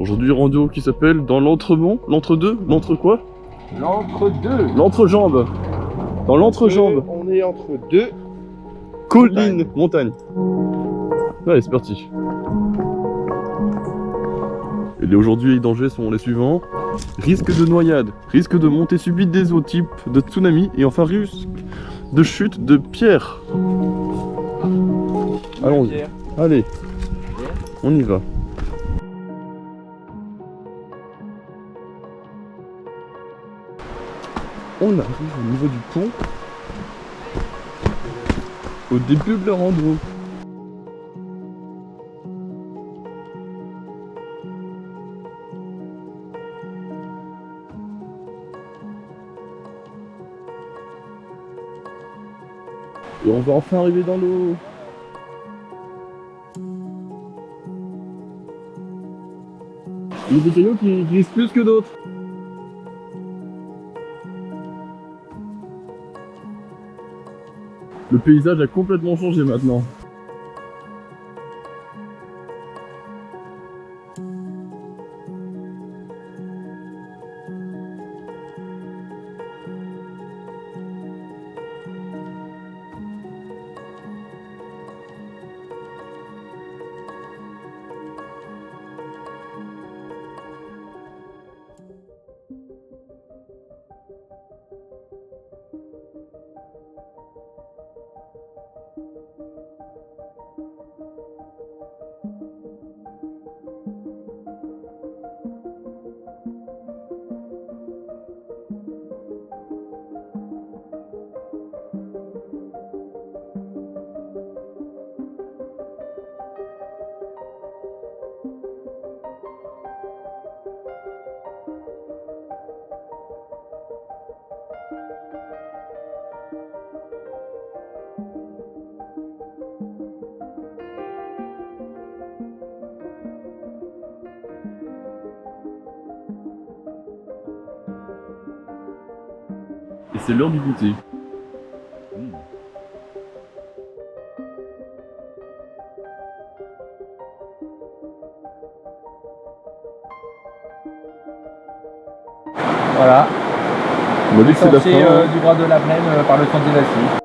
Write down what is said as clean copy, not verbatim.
Aujourd'hui, rando qui s'appelle dans l'Entremont, l'Entre-deux, l'Entre quoi? L'entre-deux. L'Entrejambe. Dans l'Entrejambe. On est entre deux Collines, montagne. Allez, c'est parti. Et les aujourd'hui, les dangers sont les suivants. Risque de noyade, risque de montée subite des eaux type de tsunami et enfin risque de chute de pierre. Allons-y. Allez, on y va. On arrive au niveau du pont. Au début de la rando. Et on va enfin arriver dans l'eau. Il y a des cailloux qui glissent plus que d'autres. Le paysage a complètement changé maintenant. Et c'est l'heure du goûter. Voilà. On m'a dit que c'est la Sorcier fin. du bras de la plaine par le Sentier d'Assis.